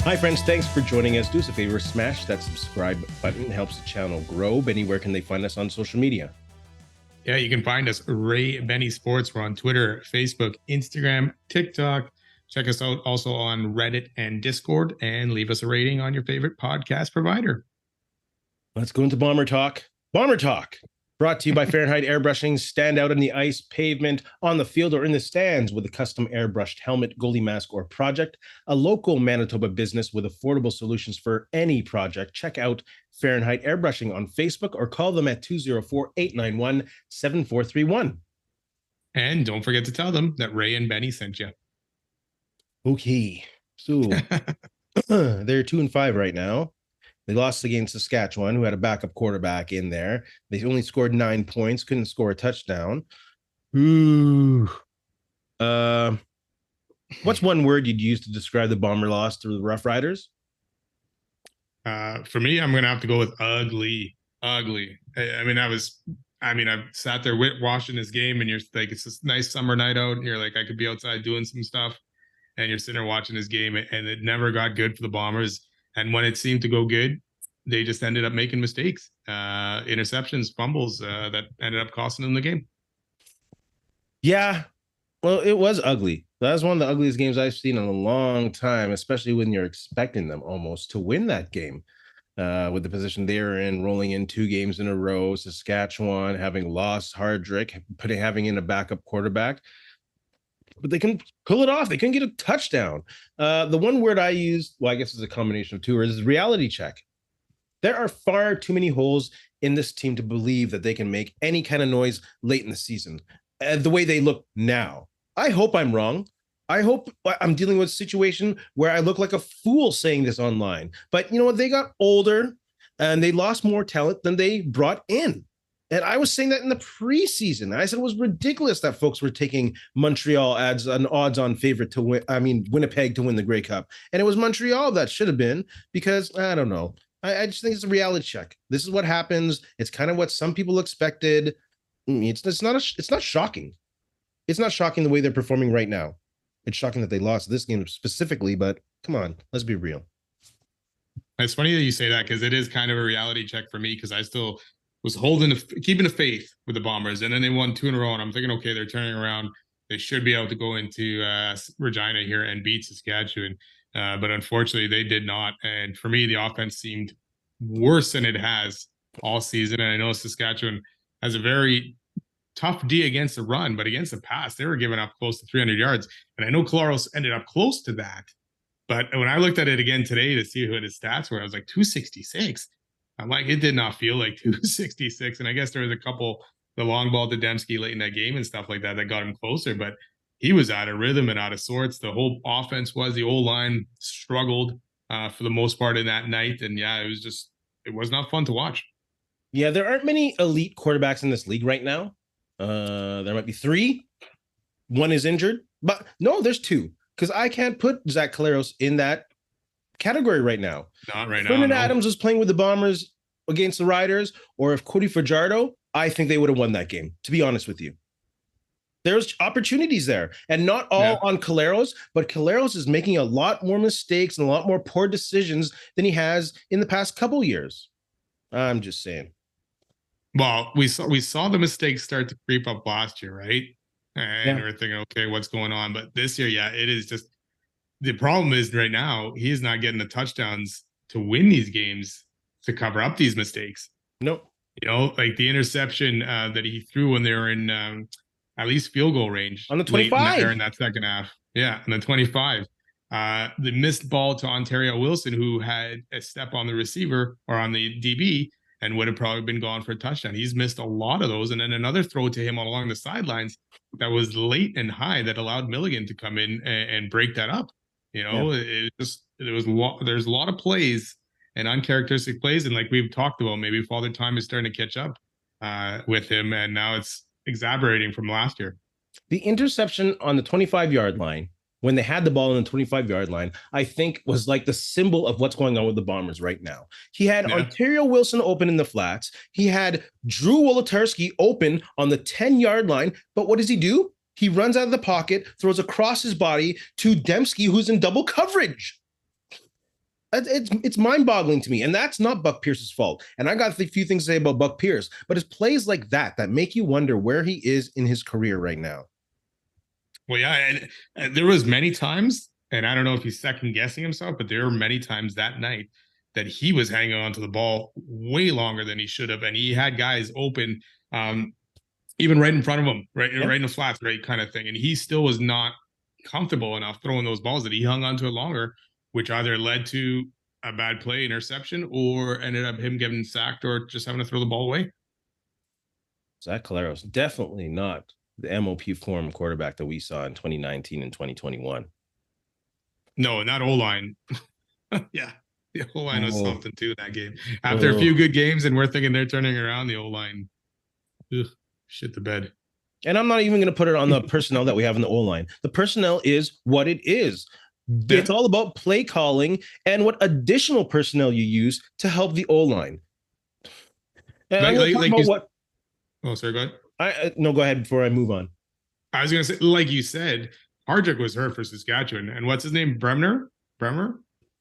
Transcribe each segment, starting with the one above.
Hi, friends. Thanks for joining us. Do us a favor, smash that subscribe button. It helps the channel grow. Benny, where can they find us on social media? Yeah, you can find us Ray Benny Sports. We're on Twitter, Facebook, Instagram, TikTok. Check us out also on Reddit and Discord, and leave us a rating on your favorite podcast provider. Let's go into Bomber Talk. Bomber Talk, brought to you by Fahrenheit Airbrushing. Stand out on the ice, pavement, on the field, or in the stands with a custom airbrushed helmet, goalie mask, or project. A local Manitoba business with affordable solutions for any project. Check out Fahrenheit Airbrushing on Facebook or call them at 204-891-7431. And don't forget to tell them that Ray and Benny sent you. Okay, so they're 2-5 right now. They lost against Saskatchewan, who had a backup quarterback in there. They only scored 9 points, couldn't score a touchdown. Ooh. What's one word you'd use to describe the Bomber loss to the Roughriders? For me, I'm going to have to go with ugly. Ugly. I've sat there watching this game, and you're like, it's this nice summer night out, and you're like, I could be outside doing some stuff, and you're sitting there watching this game, and it never got good for the Bombers. And when it seemed to go good, they just ended up making mistakes, interceptions, fumbles that ended up costing them the game. Yeah, well, it was ugly. That was one of the ugliest games I've seen in a long time, especially when you're expecting them almost to win that game. With the position they were in, rolling in 2 games in a row, Saskatchewan having lost Hardrick, having in a backup quarterback. But they can pull it off. They couldn't get a touchdown. The one word I used, well, I guess it's a combination of 2 words, is reality check. There are far too many holes in this team to believe that they can make any kind of noise late in the season. The way they look now. I hope I'm wrong. I hope I'm dealing with a situation where I look like a fool saying this online. But you know what? They got older and they lost more talent than they brought in. And I was saying that in the preseason. I said it was ridiculous that folks were taking Montreal as an odds-on favorite to win. Winnipeg to win the Grey Cup. And it was Montreal that should have been, because I don't know. I just think it's a reality check. This is what happens. It's kind of what some people expected. It's not shocking. It's not shocking the way they're performing right now. It's shocking that they lost this game specifically, but come on, let's be real. It's funny that you say that, because it is kind of a reality check for me, because I still was keeping the faith with the Bombers, and then they won 2 in a row, and I'm thinking, okay, they're turning around. They should be able to go into Regina here and beat Saskatchewan, but unfortunately they did not. And for me, the offense seemed worse than it has all season. And I know Saskatchewan has a very tough D against the run, but against the pass, they were giving up close to 300 yards. And I know Collaros ended up close to that. But when I looked at it again today to see what his stats were, I was like, 266. I'm like, it did not feel like 266. And I guess there was a couple, the long ball to Dembski late in that game and stuff like that got him closer. But he was out of rhythm and out of sorts. The whole offense was. The O-line struggled for the most part in that night. And yeah, it was not fun to watch. Yeah, there aren't many elite quarterbacks in this league right now. There might be 3. 1 is injured, but no, there's 2, because I can't put Zach Collaros in that category right now. Not right now. Vernon Adams was playing with the Bombers against the Riders, or if Cody Fajardo, I think they would have won that game, to be honest with you. There's opportunities there, and not all on Collaros, but Collaros is making a lot more mistakes and a lot more poor decisions than he has in the past couple years. I'm just saying. Well, we saw the mistakes start to creep up last year, right? And we're thinking, okay, what's going on? But this year, it is just, the problem is right now, he is not getting the touchdowns to win these games to cover up these mistakes. Nope. You know, like the interception that he threw when they were in at least field goal range on the 25 in that second half. Yeah, on the 25. The missed ball to Ontario Wilson, who had a step on the receiver or on the DB and would have probably been gone for a touchdown. He's missed a lot of those. And then another throw to him along the sidelines that was late and high that allowed Milligan to come in and break that up. You know, there's a lot of plays and uncharacteristic plays. And like we've talked about, maybe Father Time is starting to catch up with him. And now it's exaggerating from last year. The interception on the 25-yard line, when they had the ball in the 25-yard line, I think was like the symbol of what's going on with the Bombers right now. He had Ontario Wilson open in the flats. He had Drew Wolotarski open on the 10-yard line. But what does he do? He runs out of the pocket, throws across his body to Dembski, who's in double coverage. It's mind-boggling to me, and that's not Buck Pierce's fault. And I got a few things to say about Buck Pierce, but it's plays like that make you wonder where he is in his career right now. Well, yeah, and there was many times, and I don't know if he's second guessing himself, but there were many times that night that he was hanging on to the ball way longer than he should have, and he had guys open, even right in front of him, right in the flats, right, kind of thing, and he still was not comfortable enough throwing those balls that he hung on to it longer, which either led to a bad play, interception, or ended up him getting sacked or just having to throw the ball away. Zach Collaros, definitely not the MOP form quarterback that we saw in 2019 and 2021. No, and that O-line. Yeah. The O-line was something too in that game. After a few good games and we're thinking they're turning around, the O-line shit the bed. And I'm not even going to put it on the personnel that we have in the O-line. The personnel is what it is. Yeah. It's all about play calling and what additional personnel you use to help the O-line. Oh, sorry, go ahead. No, go ahead before I move on. I was going to say, like you said, Hardrick was hurt for Saskatchewan. And what's his name? Bremer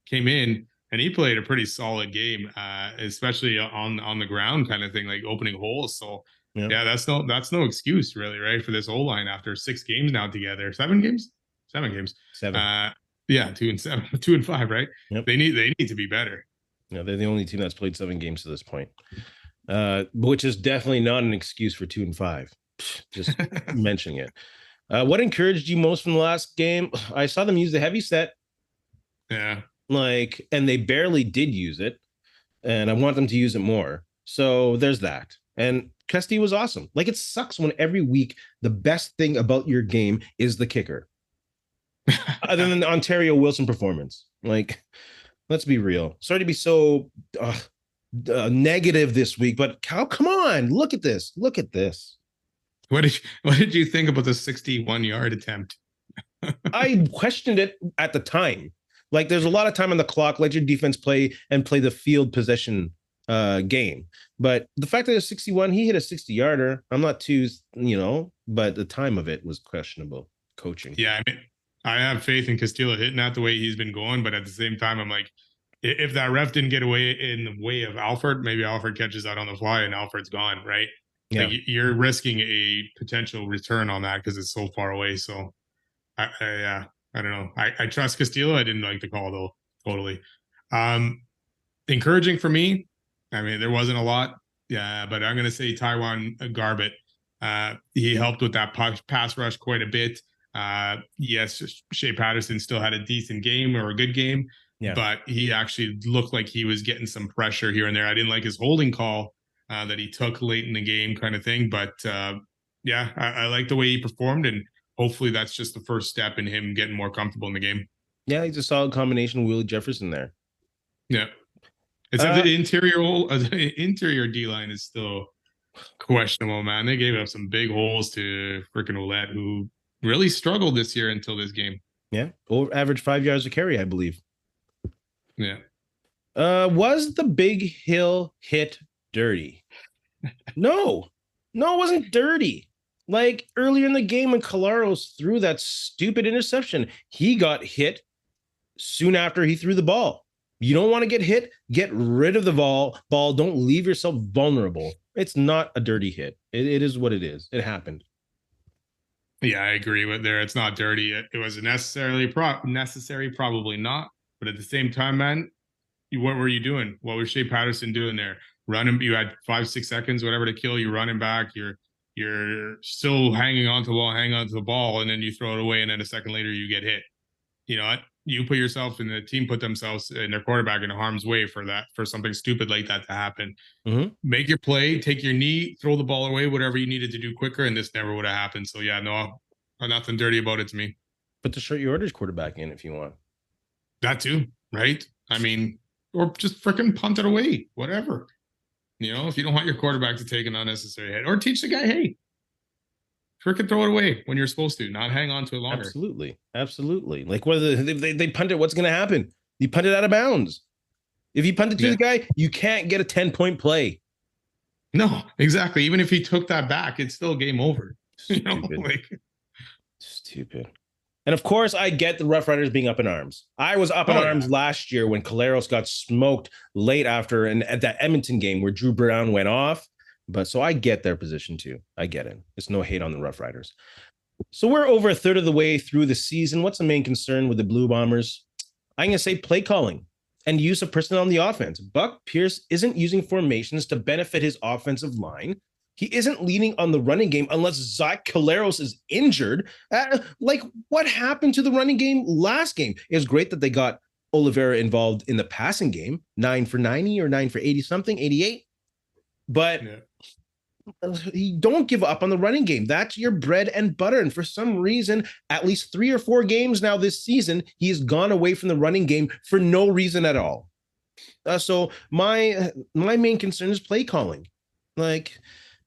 came in and he played a pretty solid game, especially on the ground kind of thing, like opening holes. So yeah, that's no excuse really, right? For this O-line after 6 games now together. 7 games? 7 games. 7. Yeah, 2 and 7, 2 and 5, right? Yep. They need to be better. Yeah, they're the only team that's played 7 games to this point. Which is definitely not an excuse for 2 and 5. Just mentioning it. What encouraged you most from the last game? I saw them use the heavy set. Yeah. And they barely did use it. And I want them to use it more. So there's that. And Kesty was awesome. Like, it sucks when every week the best thing about your game is the kicker. Other than the Ontario Wilson performance. Like, let's be real. Sorry to be so negative this week, but come on, look at this. Look at this. What did you think about the 61-yard attempt? I questioned it at the time. Like, there's a lot of time on the clock. Let your defense play the field possession game. But the fact that it was 61, he hit a 60-yarder. I'm not too, but the time of it was questionable coaching. Yeah, I mean, I have faith in Castillo hitting that the way he's been going, but at the same time, I'm like, if that ref didn't get away in the way of Alfred, maybe Alfred catches that on the fly and Alfred's gone, right? Yeah. Like, you're risking a potential return on that because it's so far away. So, I don't know. I trust Castillo. I didn't like the call though. Totally. Encouraging for me. I mean, there wasn't a lot. Yeah, but I'm going to say Taiwan Garbett. He helped with that pass rush quite a bit. Yes, Shea Patterson still had a decent game or a good game, but he actually looked like he was getting some pressure here and there. I didn't like his holding call that he took late in the game kind of thing. But I like the way he performed, and hopefully that's just the first step in him getting more comfortable in the game. Yeah, he's a solid combination of Willie Jefferson there. Yeah. Except the interior D-line is still questionable, man. They gave up some big holes to freaking Ouellette, who really struggled this year until this game. Yeah, over average 5 yards a carry, I believe. Yeah. Was the Bighill hit dirty? No, it wasn't dirty. Like, earlier in the game when Collaros threw that stupid interception, he got hit soon after he threw the ball. You don't want to get hit, get rid of the ball. Don't leave yourself vulnerable. It's not a dirty hit. It is what it is. It happened. Yeah, I agree with there. It's not dirty. It was necessary, probably not. But at the same time, man, what were you doing? What was Shea Patterson doing there? Running, you had 5-6 seconds, whatever to kill. You're running back. You're still hanging on to the ball, and then you throw it away, and then a second later you get hit. You know what? You put yourself and the team put themselves and their quarterback in harm's way for something stupid like that to happen. Mm-hmm. Make your play, take your knee, throw the ball away, whatever you needed to do quicker, and this never would have happened. So yeah, no, nothing dirty about it to me. Put the short yardage quarterback in if you want. That too, right? I mean, or just freaking punt it away, whatever. You know, if you don't want your quarterback to take an unnecessary hit, or teach the guy, hey, freaking throw it away when you're supposed to, not hang on to it longer. Absolutely. Like, whether they punt it, what's going to happen? You punt it out of bounds. If you punt it to the guy, you can't get a 10-point play. No, exactly. Even if he took that back, it's still game over. Stupid. You know, like, stupid. And of course, I get the Rough Riders being up in arms. I was up in arms last year when Collaros got smoked late after and at that Edmonton game where Dru Brown went off. But so I get their position too. I get it. It's no hate on the Rough Riders. So we're over a third of the way through the season. What's the main concern with the Blue Bombers? I'm going to say play calling and use of personnel on the offense. Buck Pierce isn't using formations to benefit his offensive line. He isn't leading on the running game unless Zach Collaros is injured. Like, what happened to the running game last game? It was great that they got Oliveira involved in the passing game, 9 for 90 or 9 for 80 something, 88. But you don't give up on the running game. That's your bread and butter. And for some reason, at least 3 or 4 games now this season, he's gone away from the running game for no reason at all. So my main concern is play calling.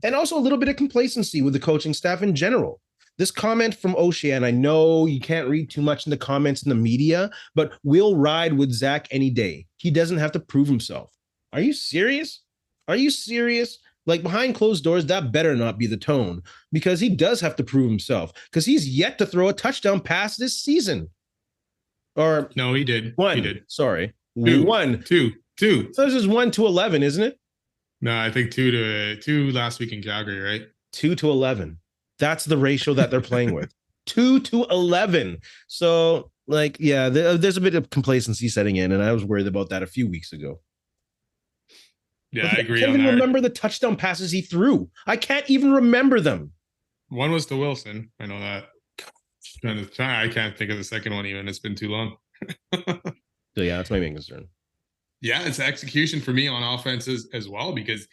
And also a little bit of complacency with the coaching staff in general. This comment from O'Shea, and I know you can't read too much in the comments in the media, but we'll ride with Zach any day. He doesn't have to prove himself. Are you serious? Are you serious? Like, behind closed doors, that better not be the tone, because he does have to prove himself, because he's yet to throw a touchdown pass this season. Or no, he did. One. He did. Sorry. Two. So this is 1 to 11, isn't it? No, I think 2 last week in Calgary, right? 2 to 11. That's the ratio that they're playing with. 2 to 11. So, there's a bit of complacency setting in, and I was worried about that a few weeks ago. Yeah, I agree. I can't even remember the touchdown passes he threw. I can't even remember them. One was to Wilson. I know that. I can't think of the second one even. It's been too long. So yeah, that's my main concern. Yeah, it's execution for me on offenses as well, because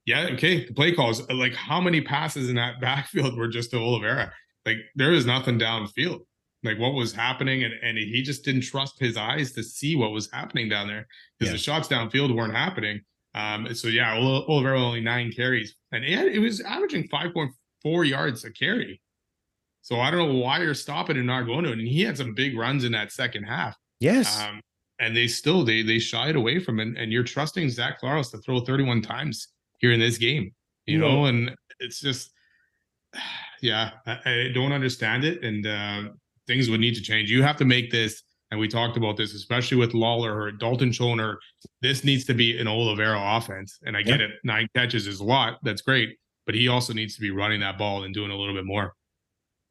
the play calls, like, how many passes in that backfield were just to Oliveira? Like, there was nothing downfield. Like, what was happening, and he just didn't trust his eyes to see what was happening down there, because the shots downfield weren't happening. Oliveira only 9 carries, and it was averaging 5.4 yards a carry. So I don't know why you're stopping and not going to it. And he had some big runs in that second half. Yes. And they still they shied away from it. And you're trusting Zach Collaros to throw 31 times here in this game, you know, and it's just, I don't understand it. And things would need to change. You have to make this, and we talked about this, especially with Lawler or Dalton Schoner. This needs to be an Oliveira offense. And I get it. 9 catches is a lot. That's great. But he also needs to be running that ball and doing a little bit more.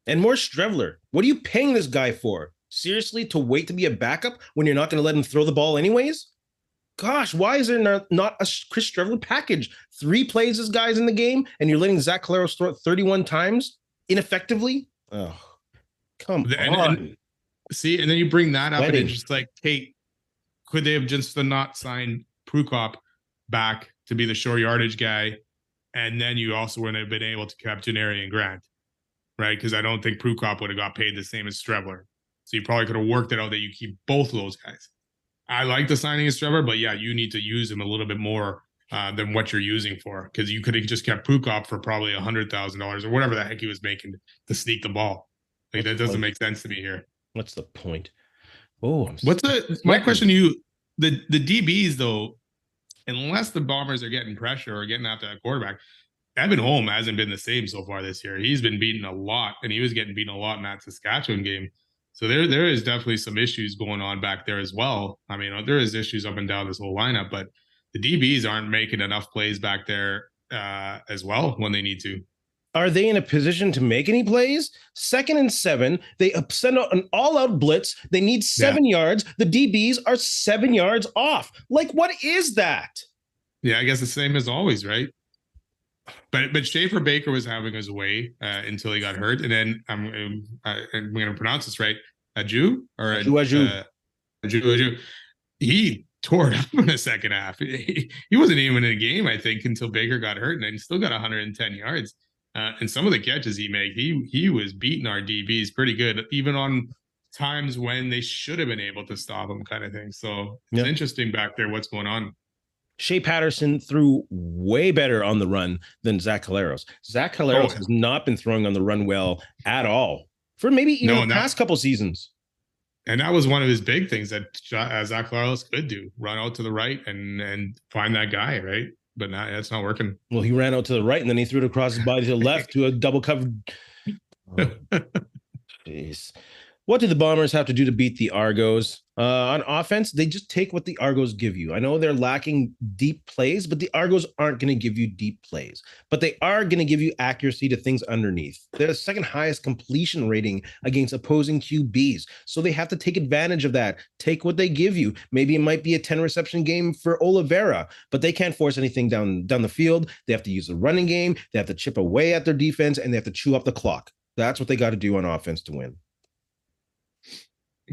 And more Strevler. What are you paying this guy for? Seriously, to wait to be a backup when you're not going to let him throw the ball anyways? Gosh, why is there not a Chris Strevler package? 3 plays this guy's in the game, and you're letting Zach Collaros throw it 31 times ineffectively? Oh, come on. And then you bring that up, and it's just like, hey, could they have just not signed Prukop back to be the short yardage guy? And then you also wouldn't have been able to keep Janari and Grant, right? Because I don't think Prukop would have got paid the same as Strevler. So you probably could have worked it out that you keep both of those guys. I like the signing of Strevler, but you need to use him a little bit more than what you're using for, because you could have just kept Prukop for probably $100,000 or whatever the heck he was making to sneak the ball. Like, that doesn't make sense to me here. What's the point? Oh, my question to you? The DBs though, unless the Bombers are getting pressure or getting after that quarterback, Evan Holm hasn't been the same so far this year. He's been beaten a lot, and he was getting beaten a lot in that Saskatchewan game. So there is definitely some issues going on back there as well. I mean, there is issues up and down this whole lineup, but the DBs aren't making enough plays back there as well when they need to. Are they in a position to make any plays? 2nd and 7. They send out an all-out blitz. They need 7 yards. The DBs are 7 yards off. Like, what is that? Yeah, I guess the same as always, right? But Schaefer Baker was having his way until he got hurt, and then I'm going to pronounce this right. Aju. He tore it up in the second half. He wasn't even in the game, I think, until Baker got hurt, and then he still got 110 yards. And some of the catches he made, he was beating our DBs pretty good, even on times when they should have been able to stop him, kind of thing. So it's interesting back there what's going on. Shea Patterson threw way better on the run than Zach Collaros. Zach Collaros has not been throwing on the run well at all for maybe even the past couple seasons. And that was one of his big things that Zach Collaros could do: run out to the right and find that guy, right? But that's not working. Well, he ran out to the right, and then he threw it across his body to the left to a double covered. Jeez. What do the Bombers have to do to beat the Argos? On offense, they just take what the Argos give you. I know they're lacking deep plays, but the Argos aren't going to give you deep plays. But they are going to give you accuracy to things underneath. They're the second highest completion rating against opposing QBs. So they have to take advantage of that. Take what they give you. Maybe it might be a 10 reception game for Oliveira, but they can't force anything down the field. They have to use the running game. They have to chip away at their defense, and they have to chew up the clock. That's what they got to do on offense to win.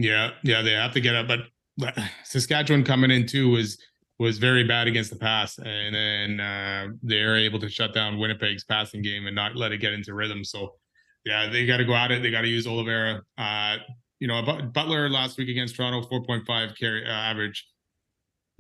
Yeah, they have to get up, but Saskatchewan coming in too was very bad against the pass, and then they're able to shut down Winnipeg's passing game and not let it get into rhythm. So, yeah, they got to go at it. They got to use Oliveira. Butler last week against Toronto, 4.5 carry average.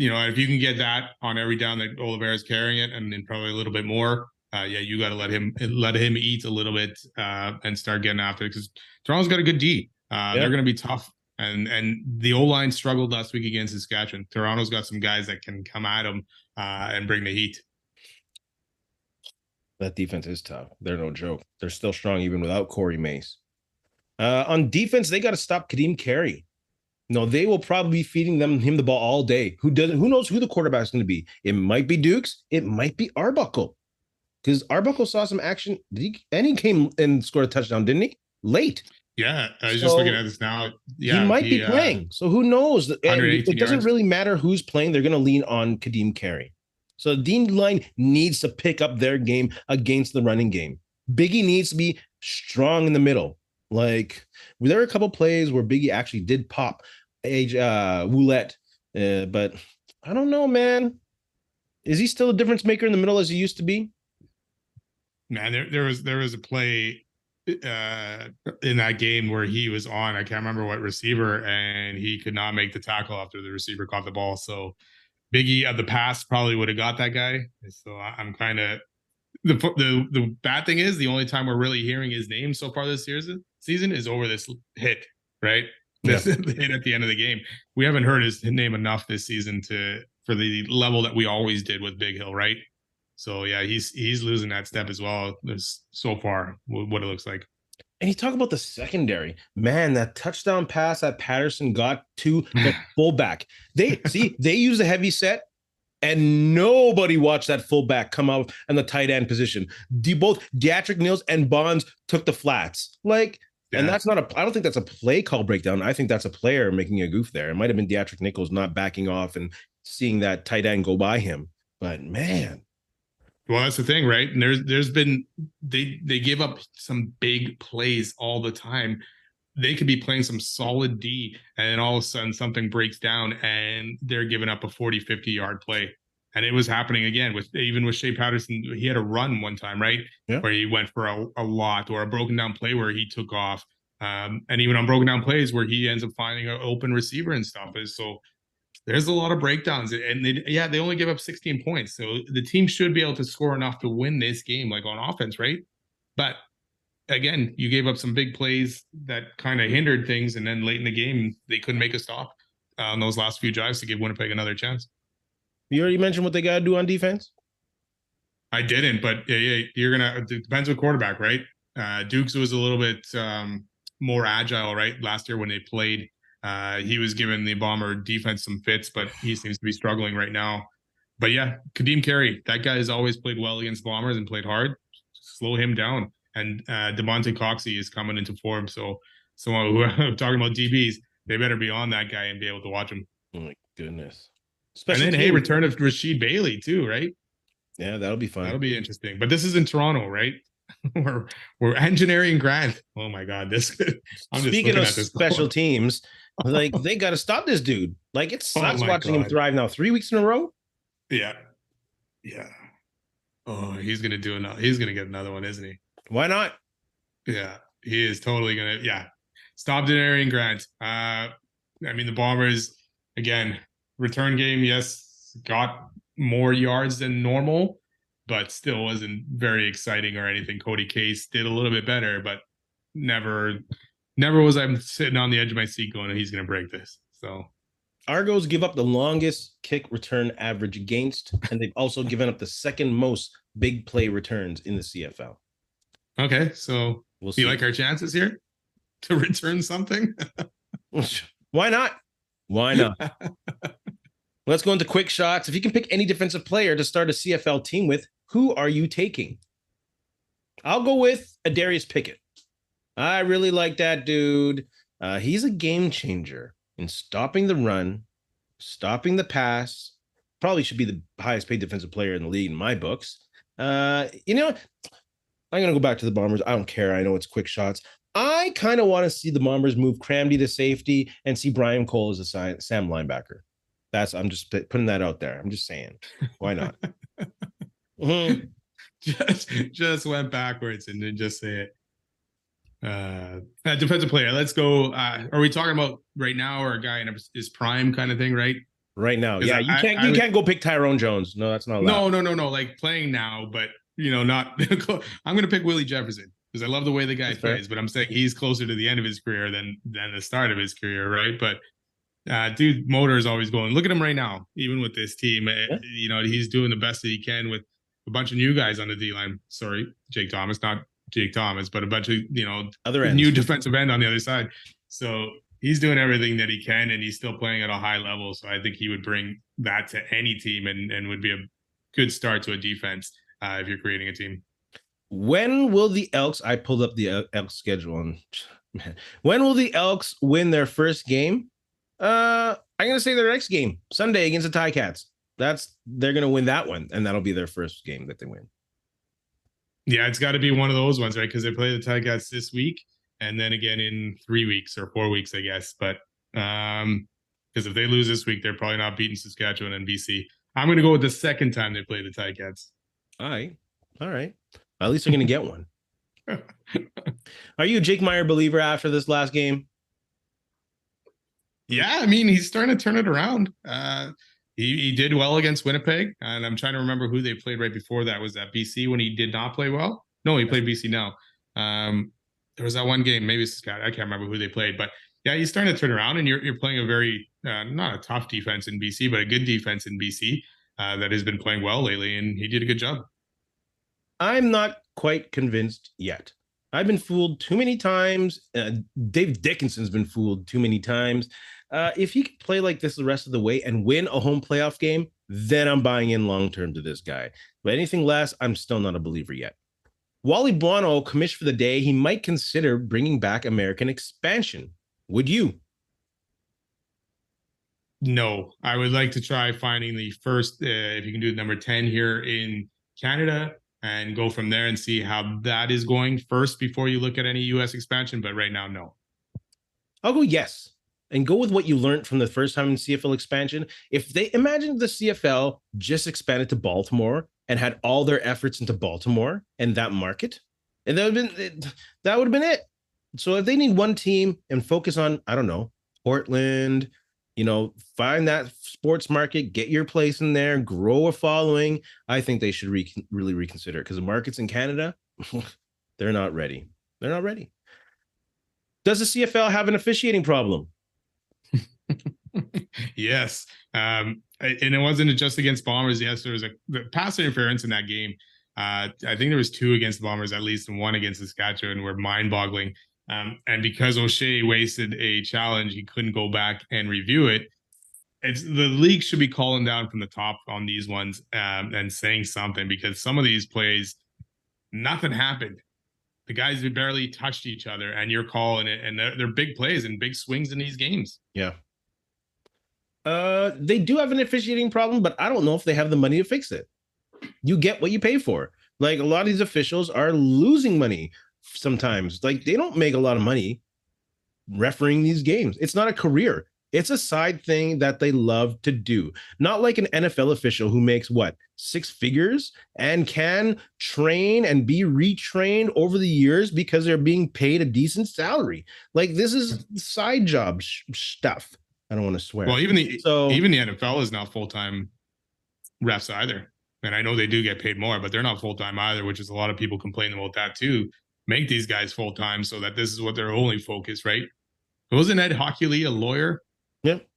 If you can get that on every down that Oliveira's carrying it, and then probably a little bit more. You got to let him eat a little bit and start getting after it, because Toronto's got a good D. They're going to be tough. And the O-line struggled last week against Saskatchewan. Toronto's got some guys that can come at them and bring the heat. That defense is tough. They're no joke. They're still strong even without Corey Mace. On defense, they got to stop Kadeem Carey. No, they will probably be feeding him the ball all day. Who knows who the quarterback's going to be? It might be Dukes. It might be Arbuckle. Because Arbuckle saw some action. He came and scored a touchdown, didn't he? Late. Yeah, I was just looking at this now. Yeah, he might be playing. So who knows? It doesn't really matter who's playing. They're going to lean on Kadeem Carey. So the D line needs to pick up their game against the running game. Biggie needs to be strong in the middle. Like, there were a couple plays where Biggie actually did pop Woulette, but I don't know, man. Is he still a difference maker in the middle as he used to be? Man, there was a play in that game where he was on, I can't remember what receiver, and he could not make the tackle after the receiver caught the ball. So Biggie of the past probably would have got that guy. So I'm kind of the bad thing is the only time we're really hearing his name so far this season is over this hit, right? This hit at the end of the game. We haven't heard his name enough this season for the level that we always did with Bighill, right? So yeah, he's losing that step as well. So far, what it looks like. And you talk about the secondary, man. That touchdown pass that Patterson got to the fullback. They use a heavy set, and nobody watched that fullback come out in the tight end position. Both Deatrick Nils and Bonds took the flats. And that's not I don't think that's a play call breakdown. I think that's a player making a goof there. It might have been Deatrick Nichols not backing off and seeing that tight end go by him. But man. Well, that's the thing, right? And there's been they give up some big plays all the time. They could be playing some solid D, and then all of a sudden something breaks down and they're giving up a 40, 50-yard play. And it was happening again with Shea Patterson. He had a run one time, right? Yeah. Where he went for a lot, or a broken down play where he took off. And even on broken down plays where he ends up finding an open receiver and stuff. So there's a lot of breakdowns, and they only give up 16 points. So the team should be able to score enough to win this game, like on offense, right? But again, you gave up some big plays that kind of hindered things, and then late in the game, they couldn't make a stop on those last few drives to give Winnipeg another chance. You already mentioned what they got to do on defense? I didn't, but you're going to – it depends what quarterback, right? Dukes was a little bit more agile, right? Last year when they played, he was giving the Bomber defense some fits, but he seems to be struggling right now. But yeah, Kadeem Carey, that guy has always played well against Bombers and played hard. Slow him down. And DeMonte Coxey is coming into form. So someone who I'm talking about DBs, they better be on that guy and be able to watch him. Oh my goodness. And then, return of Rasheed Bailey too, right? Yeah, that'll be fun. That'll be interesting. But this is in Toronto, right? we're engineering Grant. Oh my God, this. I'm just speaking of special teams, they got to stop this dude. It sucks watching him thrive now 3 weeks in a row. Yeah. Oh, he's gonna he's gonna get another one, isn't he? Why not? Yeah, he is totally gonna. Yeah, stop denying Grant. The Bombers again. Return game, yes, got more yards than normal, but still wasn't very exciting or anything. Cody Case did a little bit better, but never was I sitting on the edge of my seat going, he's going to break this. So Argos give up the longest kick return average against, and they've also given up the second most big play returns in the CFL. Okay, so we'll see. You like our chances here? to return something? Why not? Why not? Let's go into quick shots. If you can pick any defensive player to start a CFL team with, who are you taking? I'll go with Adarius Pickett. I really like that dude. He's a game changer in stopping the run, stopping the pass. Probably should be the highest paid defensive player in the league in my books. You know, I'm going to go back to the Bombers. I don't care. I know it's quick shots. I kind of want to see the Bombers move Cramdy to safety and see Brian Cole as a Sam linebacker. I'm just putting that out there. I'm just saying. Why not? Mm-hmm. Just went backwards and then just say it. Defensive player. Let's go. Are we talking about right now or a guy in his prime kind of thing, right? Right now. Yeah, you can't go pick Tyrone Jones. No, that's not allowed. No. Like playing now, but not. I'm going to pick Willie Jefferson because I love the way the guy plays, but I'm saying he's closer to the end of his career than the start of his career, right? But dude, motor is always going. Look at him right now, even with this team. Yeah. He's doing the best that he can with a bunch of new guys on the D line. Sorry, Jake Thomas, not Jake Thomas, but a bunch of other new defensive end on the other side. So he's doing everything that he can, and he's still playing at a high level. So I think he would bring that to any team, and would be a good start to a defense if you're creating a team. When will the Elks? I pulled up the Elks schedule, and when will the Elks win their first game? I'm gonna say their next game, Sunday against the Ticats. They're gonna win that one, and that'll be their first game that they win. Yeah, it's got to be one of those ones, right? Because they play the Ticats this week, and then again in 3 weeks or 4 weeks, I guess. But because if they lose this week, they're probably not beating Saskatchewan and BC. I'm going to go with the second time they play the Ticats. All right. At least they're going to get one. Are you a Jake Maier believer after this last game? Yeah, I mean, he's starting to turn it around. He did well against Winnipeg, and I'm trying to remember who they played right before that. Was that BC when he did not play well? No, he played BC now. There was that one game, maybe Scott. I can't remember who they played, but yeah, he's starting to turn around, and you're playing a very not a tough defense in BC, but a good defense in BC that has been playing well lately, and he did a good job. I'm not quite convinced yet. I've been fooled too many times. Dave Dickinson's been fooled too many times. If he can play like this the rest of the way and win a home playoff game, then I'm buying in long-term to this guy. But anything less, I'm still not a believer yet. Wally Buono commissioned for the day. He might consider bringing back American expansion. Would you? No, I would like to try finding the first, if you can do number 10 here in Canada, and go from there and see how that is going first before you look at any U.S. expansion. But right now, no. I'll go yes. And go with what you learned from the first time in CFL expansion. If they imagine the CFL just expanded to Baltimore and had all their efforts into Baltimore and that market, and that would have been it. So if they need one team and focus on, I don't know, Portland, find that sports market, get your place in there, grow a following, I think they should really reconsider it, because the markets in Canada, they're not ready. They're not ready. Does the CFL have an officiating problem? Yes. And it wasn't just against Bombers. Yes, there was the pass interference in that game. I think there was 2 against the Bombers, at least, and 1 against Saskatchewan, were mind-boggling. And because O'Shea wasted a challenge, he couldn't go back and review it. The league should be calling down from the top on these ones and saying something, because some of these plays, nothing happened. The guys barely touched each other, and you're calling it, and they're big plays and big swings in these games. Yeah. They do have an officiating problem, but I don't know if they have the money to fix it. You get what you pay for. Like, a lot of these officials are losing money sometimes. Like, they don't make a lot of money refereeing these games. It's not a career. It's a side thing that they love to do. Not like an NFL official who makes 6 figures and can train and be retrained over the years because they're being paid a decent salary. Like, this is side job stuff. I don't want to swear. Well, even the NFL is not full-time refs either. And I know they do get paid more, but they're not full-time either, which is a lot of people complaining about that too. Make these guys full-time so that this is what their only focus, right? Wasn't Ed Hockley a lawyer? Yep.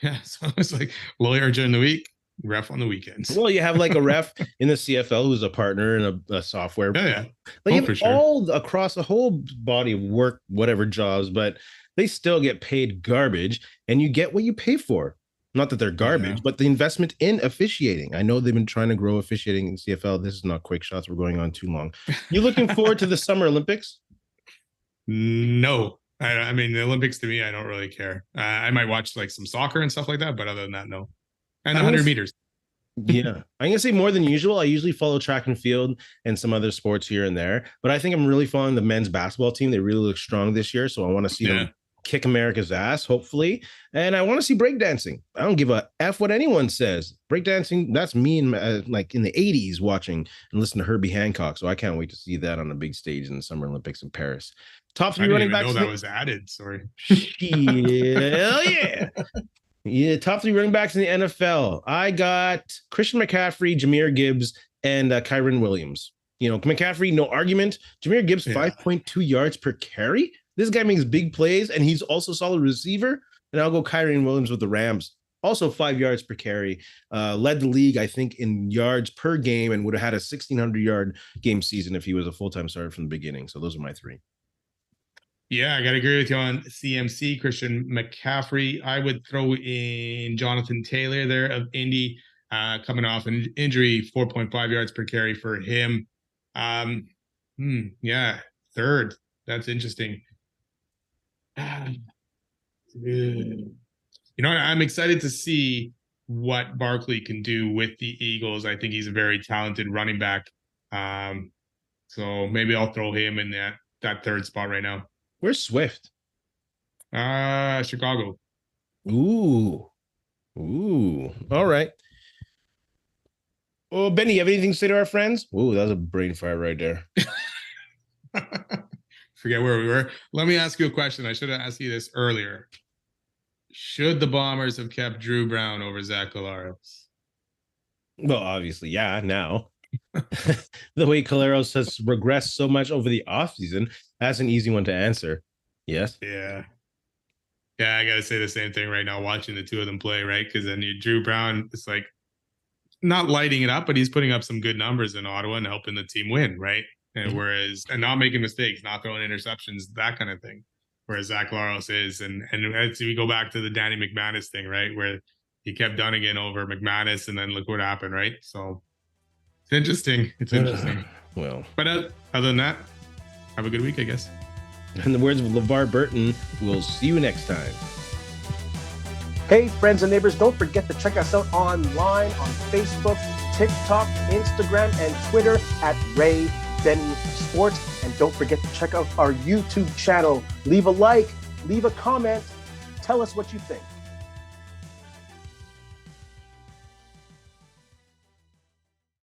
Yeah. So it's like lawyer during the week, ref on the weekends. Well, you have like a ref in the CFL who's a partner in a software. Yeah. Like Oh, for sure. all across the whole body of work, whatever jobs, but they still get paid garbage, and you get what you pay for. Not that they're garbage, but the investment in officiating. I know they've been trying to grow officiating in CFL. This is not quick shots. We're going on too long. You looking forward to the Summer Olympics? No. I mean, the Olympics to me, I don't really care. I might watch like some soccer and stuff like that, but other than that, no. And 100 meters. Yeah, I'm gonna say more than usual. I usually follow track and field and some other sports here and there, but I think I'm really following the men's basketball team. They really look strong this year, so I want to see them kick America's ass, hopefully. And I want to see breakdancing. I don't give a F what anyone says. Breakdancing, that's me in like in the 80s watching and listening to Herbie Hancock. So I can't wait to see that on the big stage in the Summer Olympics in Paris. Top 3 running backs. I didn't even know that was added. Sorry. Hell yeah. Yeah, top 3 running backs in the NFL. I got Christian McCaffrey, Jahmyr Gibbs, and Kyren Williams. You know, McCaffrey, no argument. Jahmyr Gibbs, 5.2 yards per carry. This guy makes big plays, and he's also a solid receiver. And I'll go Kyren Williams with the Rams. Also 5 yards per carry. Led the league, I think, in yards per game and would have had a 1,600-yard game season if he was a full-time starter from the beginning. So those are my 3. Yeah, I got to agree with you on CMC, Christian McCaffrey. I would throw in Jonathan Taylor there of Indy, coming off an injury, 4.5 yards per carry for him. Yeah, 3rd. That's interesting. You know, I'm excited to see what Barkley can do with the Eagles. I think he's a very talented running back. So maybe I'll throw him in that 3rd spot right now. Where's Swift? Chicago. Ooh. All right. Oh, Benny, you have anything to say to our friends? Ooh, that was a brain fire right there. Forget where we were. Let me ask you a question. I should have asked you this earlier. Should the Bombers have kept Dru Brown over Zach Collaros? Well, obviously, yeah, now. The way Collaros has regressed so much over the offseason, that's an easy one to answer. Yes? Yeah, I got to say the same thing right now, watching the two of them play, right? Because then Dru Brown is like not lighting it up, but he's putting up some good numbers in Ottawa and helping the team win, right? And and not making mistakes, not throwing interceptions, that kind of thing. Whereas Zach Collaros is, and as we go back to the Danny McManus thing, right? Where he kept Dunnigan over McManus, and then look what happened, right? So it's interesting. Well, but other than that, have a good week, I guess. In the words of LeVar Burton, we'll see you next time. Hey, friends and neighbors, don't forget to check us out online on Facebook, TikTok, Instagram, and Twitter at Ray Benny Sports. And don't forget to check out our YouTube channel. Leave a like, leave a comment, tell us what you think.